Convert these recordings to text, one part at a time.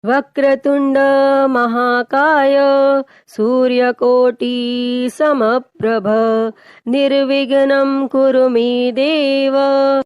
वक्रतुंड महाकाय सूर्यकोटि समप्रभ निर्विघ्नं कुरु मे देव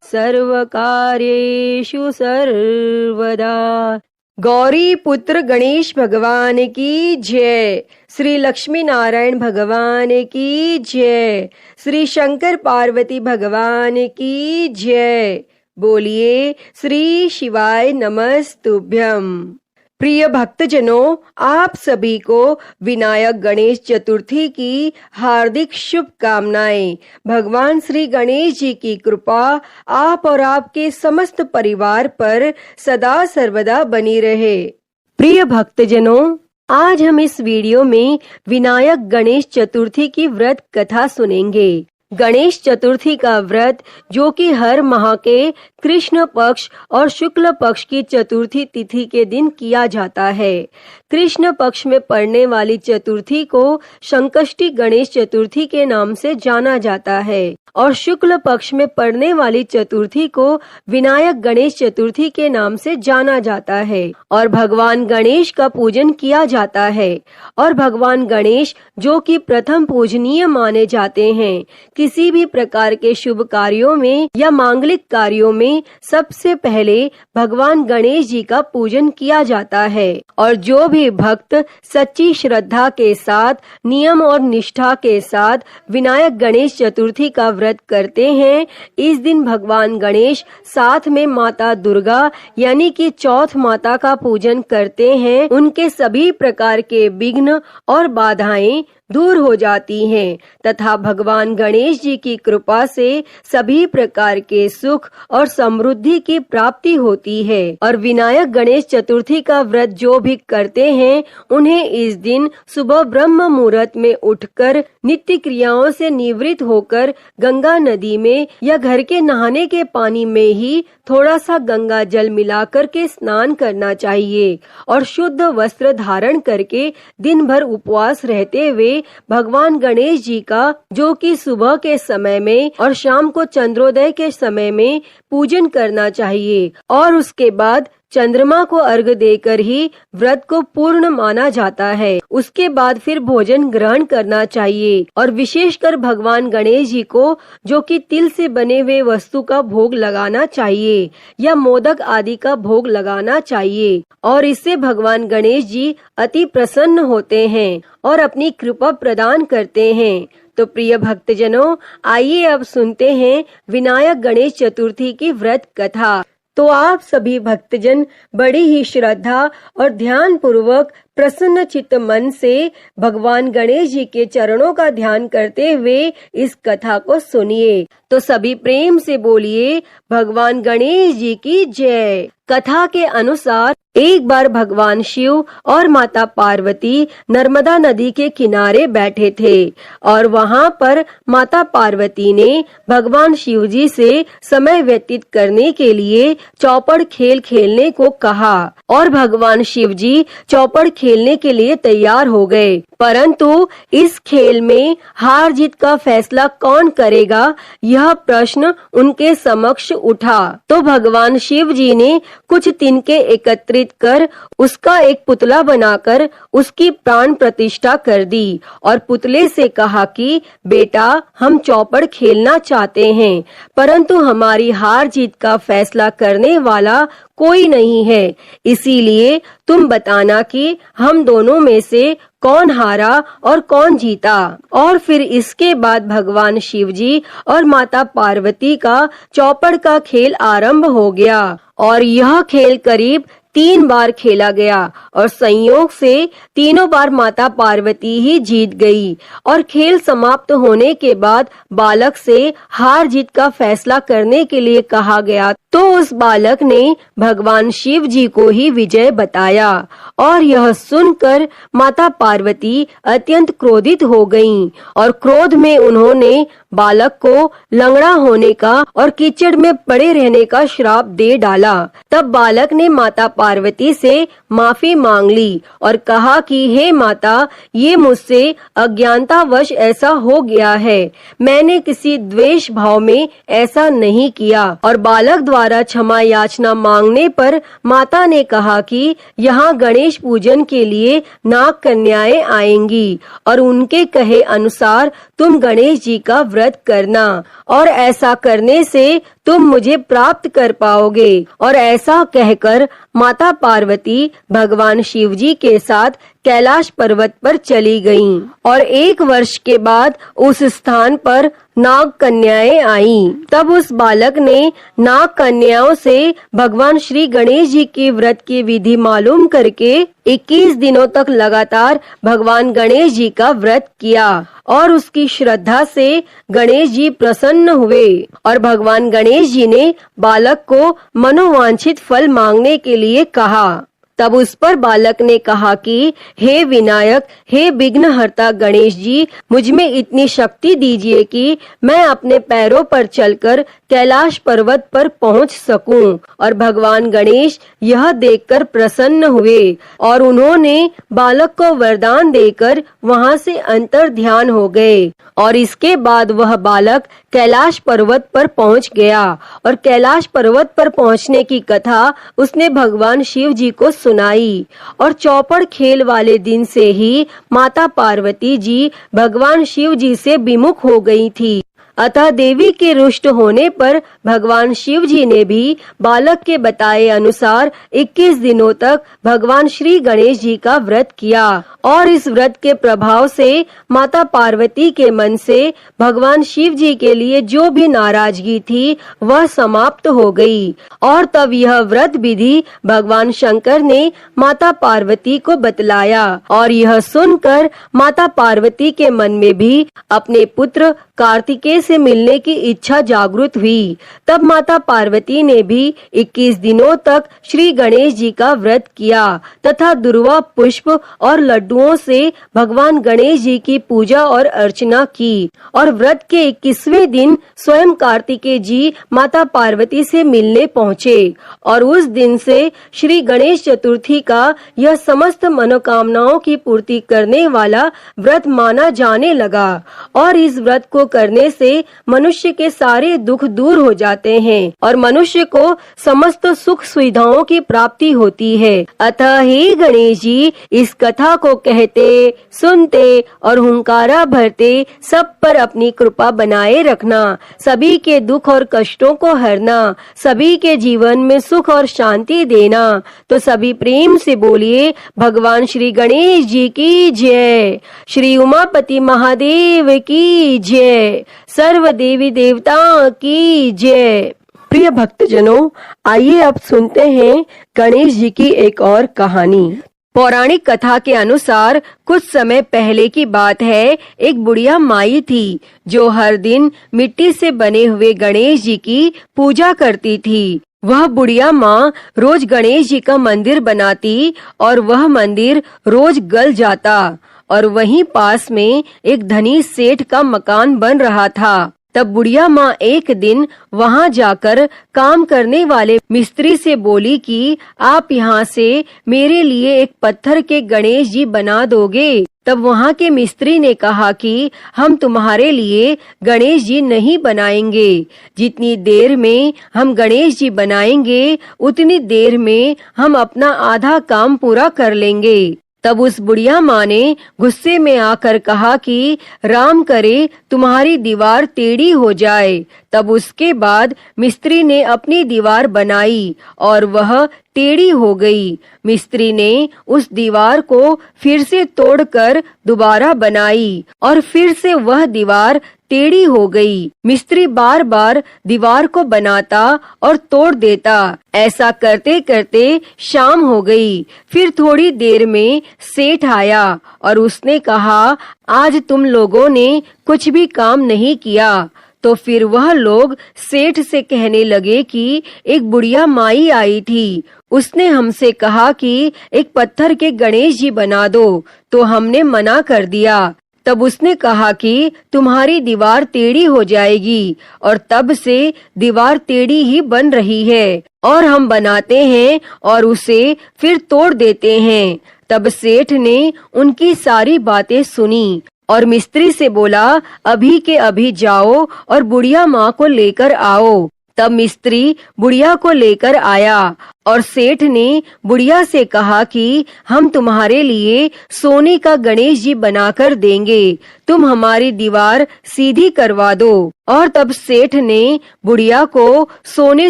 सर्वकार्येषु सर्वदा। गौरी पुत्र गणेश भगवान की जय। श्री लक्ष्मी नारायण भगवान की जय। श्री शंकर पार्वती भगवान की जय। बोलिए श्री शिवाय नमस्तुभ्यम। प्रिय भक्तजनों, आप सभी को विनायक गणेश चतुर्थी की हार्दिक शुभकामनाएं। भगवान श्री गणेश जी की कृपा आप और आपके समस्त परिवार पर सदा सर्वदा बनी रहे। प्रिय भक्तजनों, आज हम इस वीडियो में विनायक गणेश चतुर्थी की व्रत कथा सुनेंगे। गणेश चतुर्थी का व्रत, जो कि हर माह के कृष्ण पक्ष और शुक्ल पक्ष की चतुर्थी तिथि के दिन किया जाता है। कृष्ण पक्ष में पड़ने वाली चतुर्थी को संकष्टी गणेश चतुर्थी के नाम से जाना जाता है और शुक्ल पक्ष में पड़ने वाली चतुर्थी को विनायक गणेश चतुर्थी के नाम से जाना जाता है और भगवान गणेश का पूजन किया जाता है। और भगवान गणेश, जो कि प्रथम पूजनीय माने जाते हैं, किसी भी प्रकार के शुभ कार्यों में या मांगलिक कार्यों में सबसे पहले भगवान गणेश जी का पूजन किया जाता है। और जो भी भक्त सच्ची श्रद्धा के साथ, नियम और निष्ठा के साथ विनायक गणेश चतुर्थी का व्रत करते हैं, इस दिन भगवान गणेश साथ में माता दुर्गा यानी कि चौथ माता का पूजन करते हैं, उनके सभी प्रकार के विघ्न और बाधाएं दूर हो जाती हैं तथा भगवान गणेश जी की कृपा से सभी प्रकार के सुख और समृद्धि की प्राप्ति होती है। और विनायक गणेश चतुर्थी का व्रत जो भी करते हैं, उन्हें इस दिन सुबह ब्रह्म मुहूर्त में उठकर नित्य क्रियाओं से निवृत्त होकर गंगा नदी में या घर के नहाने के पानी में ही थोड़ा सा गंगा जल मिलाकर के स्नान करना चाहिए और शुद्ध वस्त्र धारण करके दिन भर उपवास रहते हुए भगवान गणेश जी का, जो कि सुबह के समय में और शाम को चंद्रोदय के समय में पूजन करना चाहिए और उसके बाद चंद्रमा को अर्घ देकर ही व्रत को पूर्ण माना जाता है। उसके बाद फिर भोजन ग्रहण करना चाहिए और विशेषकर भगवान गणेश जी को, जो कि तिल से बने हुए वस्तु का भोग लगाना चाहिए या मोदक आदि का भोग लगाना चाहिए और इससे भगवान गणेश जी अति प्रसन्न होते हैं और अपनी कृपा प्रदान करते हैं। तो प्रिय भक्तजनों, आइए अब सुनते हैं विनायक गणेश चतुर्थी की व्रत कथा। तो आप सभी भक्तजन बड़ी ही श्रद्धा और ध्यान पूर्वक प्रसन्न चित्त मन से भगवान गणेश जी के चरणों का ध्यान करते हुए इस कथा को सुनिए। तो सभी प्रेम से बोलिए भगवान गणेश जी की जय। कथा के अनुसार एक बार भगवान शिव और माता पार्वती नर्मदा नदी के किनारे बैठे थे और वहां पर माता पार्वती ने भगवान शिव जी से समय व्यतीत करने के लिए चौपड़ खेल खेलने को कहा और भगवान शिव जी चौपड़ खेलने के लिए तैयार हो गए। परंतु इस खेल में हार जीत का फैसला कौन करेगा, यह प्रश्न उनके समक्ष उठा। तो भगवान शिव जी ने कुछ तिनके एकत्रित कर उसका एक पुतला बनाकर उसकी प्राण प्रतिष्ठा कर दी और पुतले से कहा कि बेटा, हम चौपड़ खेलना चाहते हैं, परंतु हमारी हार जीत का फैसला करने वाला कोई नहीं है, इसीलिए तुम बताना कि हम दोनों में से कौन हारा और कौन जीता। और फिर इसके बाद भगवान शिव जी और माता पार्वती का चौपड़ का खेल आरंभ हो गया और यह खेल करीब 3 बार खेला गया और संयोग से तीनों बार माता पार्वती ही जीत गई और खेल समाप्त होने के बाद बालक से हार जीत का फैसला करने के लिए कहा गया। तो उस बालक ने भगवान शिव जी को ही विजय बताया और यह सुनकर माता पार्वती अत्यंत क्रोधित हो गईं और क्रोध में उन्होंने बालक को लंगड़ा होने का और कीचड़ में पड़े रहने का श्राप दे डाला। तब बालक ने माता पार्वती से माफी मांग ली और कहा कि हे माता, ये मुझसे अज्ञानतावश ऐसा हो गया है, मैंने किसी द्वेष भाव में ऐसा नहीं किया। और बालक द्वारा द्वारा क्षमा याचना मांगने पर माता ने कहा कि यहाँ गणेश पूजन के लिए नाग कन्याएं आएंगी और उनके कहे अनुसार तुम गणेश जी का व्रत करना और ऐसा करने से तुम मुझे प्राप्त कर पाओगे। और ऐसा कहकर माता पार्वती भगवान शिव जी के साथ कैलाश पर्वत पर चली गईं और 1 वर्ष के बाद उस स्थान पर नाग कन्याएं आईं। तब उस बालक ने नाग कन्याओं से भगवान श्री गणेश जी के व्रत की विधि मालूम करके 21 दिनों तक लगातार भगवान गणेश जी का व्रत किया और उसकी श्रद्धा से गणेश जी प्रसन्न हुए और भगवान गणेश जी ने बालक को मनोवांछित फल मांगने के लिए कहा। तब उस पर बालक ने कहा कि हे विनायक, हे विघ्नहर्ता गणेश जी, मुझ में इतनी शक्ति दीजिए कि मैं अपने पैरों पर चलकर कैलाश पर्वत पर पहुंच सकूं। और भगवान गणेश यह देखकर प्रसन्न हुए और उन्होंने बालक को वरदान देकर वहां से अंतर ध्यान हो गए और इसके बाद वह बालक कैलाश पर्वत पर पहुंच गया और कैलाश पर्वत पर पहुंचने की कथा उसने भगवान शिव जी को सुनाई। और चौपड़ खेल वाले दिन से ही माता पार्वती जी भगवान शिव जी से विमुख हो गई थी। अतः देवी के रुष्ट होने पर भगवान शिव जी ने भी बालक के बताए अनुसार 21 दिनों तक भगवान श्री गणेश जी का व्रत किया और इस व्रत के प्रभाव से माता पार्वती के मन से भगवान शिव जी के लिए जो भी नाराजगी थी वह समाप्त हो गई। और तब यह व्रत विधि भगवान शंकर ने माता पार्वती को बतलाया और यह सुनकर माता पार्वती के मन में भी अपने पुत्र कार्तिकेय से मिलने की इच्छा जागृत हुई। तब माता पार्वती ने भी 21 दिनों तक श्री गणेश जी का व्रत किया तथा दुर्वा पुष्प और लड्डुओं से भगवान गणेश जी की पूजा और अर्चना की। और व्रत के 21वें दिन स्वयं कार्तिकेय जी माता पार्वती से मिलने पहुँचे और उस दिन से श्री गणेश चतुर्थी का यह समस्त मनोकामनाओं की पूर्ति करने वाला व्रत माना जाने लगा। और इस व्रत को करने से मनुष्य के सारे दुख दूर हो जाते हैं और मनुष्य को समस्त सुख सुविधाओं की प्राप्ति होती है। अतः हे गणेश जी, इस कथा को कहते, सुनते और हुंकारा भरते सब पर अपनी कृपा बनाए रखना, सभी के दुख और कष्टों को हरना, सभी के जीवन में सुख और शांति देना। तो सभी प्रेम से बोलिए भगवान श्री गणेश जी की जय, श्री उमापति महादेव की जय, सर्व देवी देवता की जय। प्रिय भक्तजनों, आइए अब सुनते हैं गणेश जी की एक और कहानी। पौराणिक कथा के अनुसार कुछ समय पहले की बात है। एक बुढ़िया माई थी जो हर दिन मिट्टी से बने हुए गणेश जी की पूजा करती थी। वह बुढ़िया माँ रोज गणेश जी का मंदिर बनाती और वह मंदिर रोज गल जाता और वहीं पास में एक धनी सेठ का मकान बन रहा था। तब बुढ़िया माँ एक दिन वहां जाकर काम करने वाले मिस्त्री से बोली कि आप यहाँ से मेरे लिए एक पत्थर के गणेश जी बना दोगे। तब वहाँ के मिस्त्री ने कहा कि हम तुम्हारे लिए गणेश जी नहीं बनाएंगे, जितनी देर में हम गणेश जी बनाएंगे उतनी देर में हम अपना आधा काम पूरा कर लेंगे। तब उस बुढ़िया माँ ने गुस्से में आकर कहा कि राम करे तुम्हारी दीवार टेढ़ी हो जाए। तब उसके बाद मिस्त्री ने अपनी दीवार बनाई और वह टेढ़ी हो गई। मिस्त्री ने उस दीवार को फिर से तोड़कर दोबारा बनाई और फिर से वह दीवार टेढ़ी हो गई। मिस्त्री बार बार दीवार को बनाता और तोड़ देता। ऐसा करते करते शाम हो गई। फिर थोड़ी देर में सेठ आया और उसने कहा, आज तुम लोगों ने कुछ भी काम नहीं किया। तो फिर वह लोग सेठ से कहने लगे कि एक बुढ़िया माई आई थी, उसने हमसे कहा कि एक पत्थर के गणेश जी बना दो, तो हमने मना कर दिया। तब उसने कहा कि तुम्हारी दीवार टेढ़ी हो जाएगी और तब से दीवार टेढ़ी ही बन रही है और हम बनाते हैं और उसे फिर तोड़ देते हैं। तब सेठ ने उनकी सारी बातें सुनी और मिस्त्री से बोला, अभी के अभी जाओ और बुढ़िया माँ को लेकर आओ। तब मिस्त्री बुढ़िया को लेकर आया और सेठ ने बुढ़िया से कहा कि हम तुम्हारे लिए सोने का गणेश जी बनाकर देंगे, तुम हमारी दीवार सीधी करवा दो। और तब सेठ ने बुढ़िया को सोने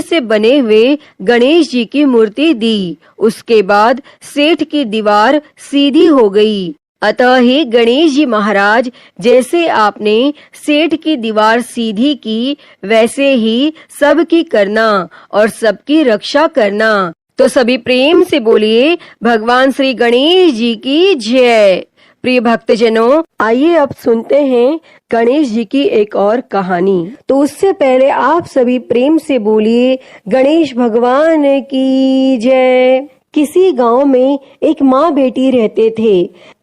से बने हुए गणेश जी की मूर्ति दी। उसके बाद सेठ की दीवार सीधी हो गई। अतः हे गणेश जी महाराज, जैसे आपने सेठ की दीवार सीधी की, वैसे ही सबकी करना और सबकी रक्षा करना। तो सभी प्रेम से बोलिए भगवान श्री गणेश जी की जय। प्रिय भक्तजनों, आइए अब सुनते हैं गणेश जी की एक और कहानी। तो उससे पहले आप सभी प्रेम से बोलिए गणेश भगवान की जय। किसी गांव में एक माँ बेटी रहते थे।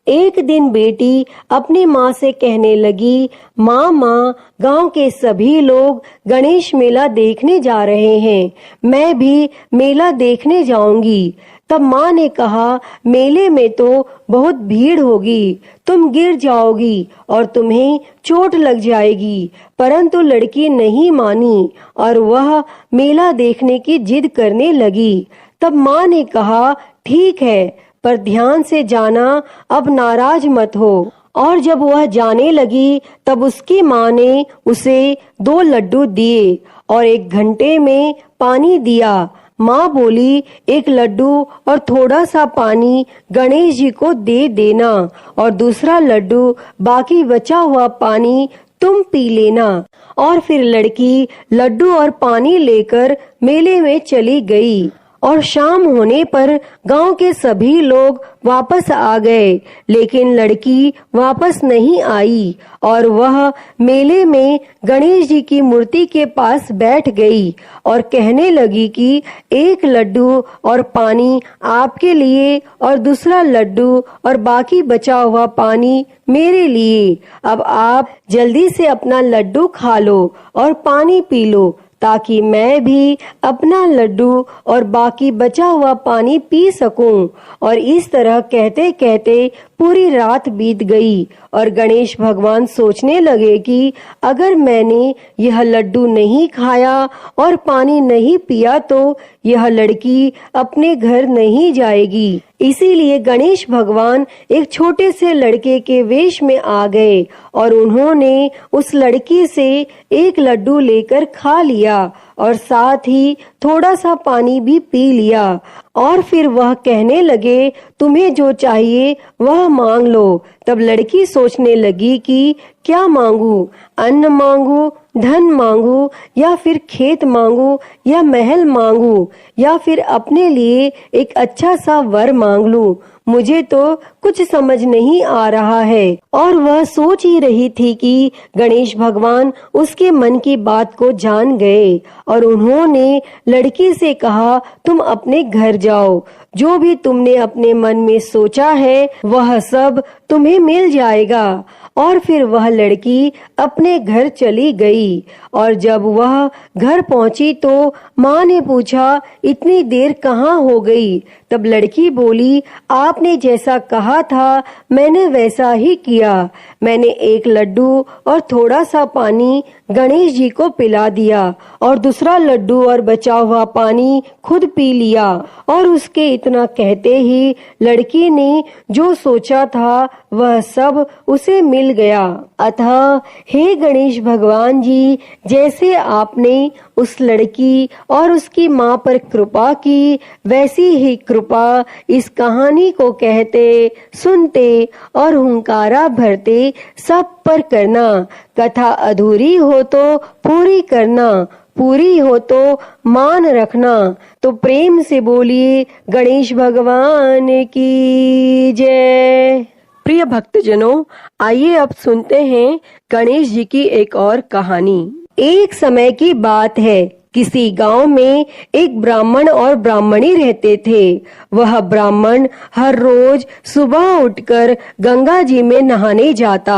एक दिन बेटी अपनी माँ से कहने लगी, माँ, गांव के सभी लोग गणेश मेला देखने जा रहे हैं, मैं भी मेला देखने जाऊंगी। तब माँ ने कहा, मेले में तो बहुत भीड़ होगी, तुम गिर जाओगी और तुम्हें चोट लग जाएगी। परंतु लड़की नहीं मानी और वह मेला देखने की जिद करने लगी। तब माँ ने कहा, ठीक है, पर ध्यान से जाना, अब नाराज मत हो। और जब वह जाने लगी तब उसकी माँ ने उसे 2 लड्डू दिए और 1 घंटे में पानी दिया। माँ बोली, 1 लड्डू और थोड़ा सा पानी गणेश जी को दे देना और दूसरा लड्डू, बाकी बचा हुआ पानी तुम पी लेना। और फिर लड़की लड्डू और पानी लेकर मेले में चली गई। और शाम होने पर गांव के सभी लोग वापस आ गए, लेकिन लड़की वापस नहीं आई और वह मेले में गणेश जी की मूर्ति के पास बैठ गई और कहने लगी कि 1 लड्डू और पानी आपके लिए और दूसरा लड्डू और बाकी बचा हुआ पानी मेरे लिए। अब आप जल्दी से अपना लड्डू खा लो और पानी पी लो, ताकि मैं भी अपना लड्डू और बाकी बचा हुआ पानी पी सकूं। और इस तरह कहते कहते पूरी रात बीत गई और गणेश भगवान सोचने लगे कि अगर मैंने यह लड्डू नहीं खाया और पानी नहीं पिया तो यह लड़की अपने घर नहीं जाएगी। इसीलिए गणेश भगवान एक छोटे से लड़के के वेश में आ गए और उन्होंने उस लड़की से 1 लड्डू लेकर खा लिया और साथ ही थोड़ा सा पानी भी पी लिया। और फिर वह कहने लगे, तुम्हें जो चाहिए वह मांग लो। तब लड़की सोचने लगी कि क्या मांगू, अन्न मांगू, धन मांगू, या फिर खेत मांगू, या महल मांगू, या फिर अपने लिए एक अच्छा सा वर मांग लूं। मुझे तो कुछ समझ नहीं आ रहा है। और वह सोच ही रही थी कि गणेश भगवान उसके मन की बात को जान गए और उन्होंने लड़की से कहा, तुम अपने घर जाओ, जो भी तुमने अपने मन में सोचा है वह सब तुम्हें मिल जाएगा। और फिर वह लड़की अपने घर चली गई और जब वह घर पहुंची तो माँ ने पूछा, इतनी देर कहाँ हो गई? तब लड़की बोली, आपने जैसा कहा था मैंने वैसा ही किया। मैंने 1 लड्डू और थोड़ा सा पानी गणेश जी को पिला दिया और दूसरा लड्डू और बचा हुआ पानी खुद पी लिया। और उसके इतना कहते ही लड़की ने जो सोचा था वह सब उसे मिल गया। अतः हे गणेश भगवान जी, जैसे आपने उस लड़की और उसकी माँ पर कृपा की, वैसी ही कृपा इस कहानी को कहते, सुनते और हुंकारा भरते सब पर करना। कथा अधूरी हो तो पूरी करना, पूरी हो तो मान रखना। तो प्रेम से बोलिए गणेश भगवान की जय। प्रिय भक्तजनों, आइए अब सुनते हैं गणेश जी की एक और कहानी। एक समय की बात है, किसी गांव में एक ब्राह्मण और ब्राह्मणी रहते थे। वह ब्राह्मण हर रोज सुबह उठकर गंगा जी में नहाने जाता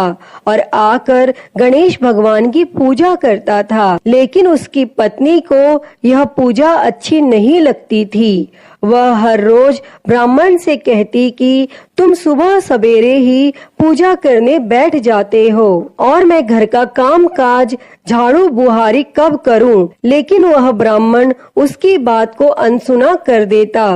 और आकर गणेश भगवान की पूजा करता था। लेकिन उसकी पत्नी को यह पूजा अच्छी नहीं लगती थी। वह हर रोज ब्राह्मण से कहती कि तुम सुबह सवेरे ही पूजा करने बैठ जाते हो और मैं घर का काम काज झाड़ू बुहारी कब करूं, लेकिन वह ब्राह्मण उसकी बात को अनसुना कर देता।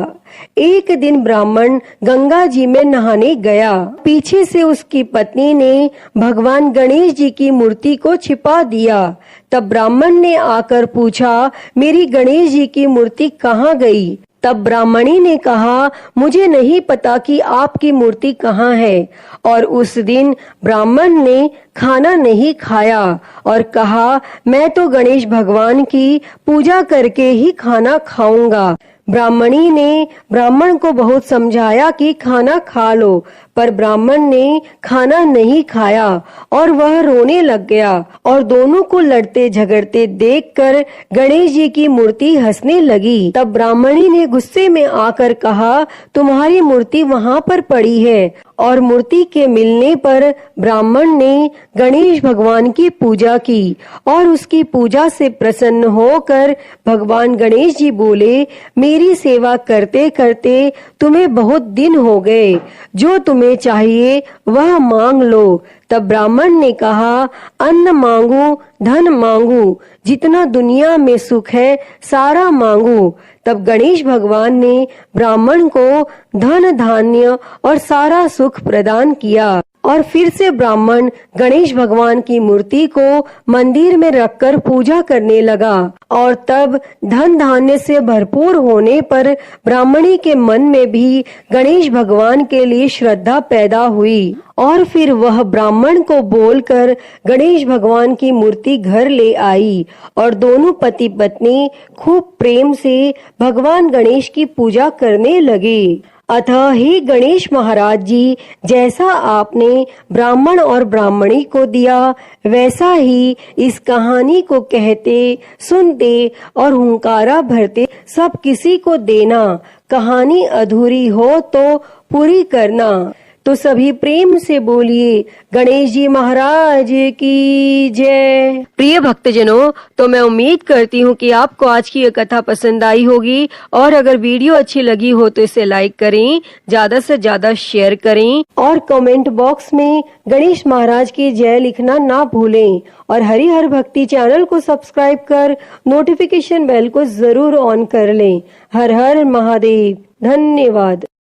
एक दिन ब्राह्मण गंगा जी में नहाने गया। पीछे से उसकी पत्नी ने भगवान गणेश जी की मूर्ति को छिपा दिया। तब ब्राह्मण ने आकर पूछा, मेरी गणेश जी की मूर्ति कहाँ गई? तब ब्राह्मणी ने कहा, मुझे नहीं पता कि आपकी मूर्ति कहाँ है। और उस दिन ब्राह्मण ने खाना नहीं खाया और कहा, मैं तो गणेश भगवान की पूजा करके ही खाना खाऊंगा। ब्राह्मणी ने ब्राह्मण को बहुत समझाया कि खाना खा लो, पर ब्राह्मण ने खाना नहीं खाया और वह रोने लग गया। और दोनों को लड़ते झगड़ते देखकर गणेश जी की मूर्ति हंसने लगी। तब ब्राह्मणी ने गुस्से में आकर कहा, तुम्हारी मूर्ति वहाँ पर पड़ी है। और मूर्ति के मिलने पर ब्राह्मण ने गणेश भगवान की पूजा की और उसकी पूजा से प्रसन्न होकर भगवान गणेश जी बोले, मेरी सेवा करते करते तुम्हें बहुत दिन हो गए, जो तुम्हें चाहिए वह मांग लो। तब ब्राह्मण ने कहा, अन्न मांगू, धन मांगू, जितना दुनिया में सुख है सारा मांगू। तब गणेश भगवान ने ब्राह्मण को धन धान्य और सारा सुख प्रदान किया। और फिर से ब्राह्मण गणेश भगवान की मूर्ति को मंदिर में रखकर पूजा करने लगा। और तब धन धान्य से भरपूर होने पर ब्राह्मणी के मन में भी गणेश भगवान के लिए श्रद्धा पैदा हुई। और फिर वह ब्राह्मण को बोलकर गणेश भगवान की मूर्ति घर ले आई और दोनों पति पत्नी खूब प्रेम से भगवान गणेश की पूजा करने लगे। अतः हे गणेश महाराज जी, जैसा आपने ब्राह्मण और ब्राह्मणी को दिया, वैसा ही इस कहानी को कहते, सुनते और हुंकारा भरते सब किसी को देना। कहानी अधूरी हो तो पूरी करना। तो सभी प्रेम से बोलिए गणेश जी महाराज की जय। प्रिय भक्तजनों, तो मैं उम्मीद करती हूँ कि आपको आज की ये कथा पसंद आई होगी और अगर वीडियो अच्छी लगी हो तो इसे लाइक करें, ज्यादा से ज्यादा शेयर करें और कमेंट बॉक्स में गणेश महाराज की जय लिखना ना भूलें। और हरि हर भक्ति चैनल को सब्सक्राइब कर नोटिफिकेशन बेल को जरूर ऑन कर लें। हर हर महादेव। धन्यवाद।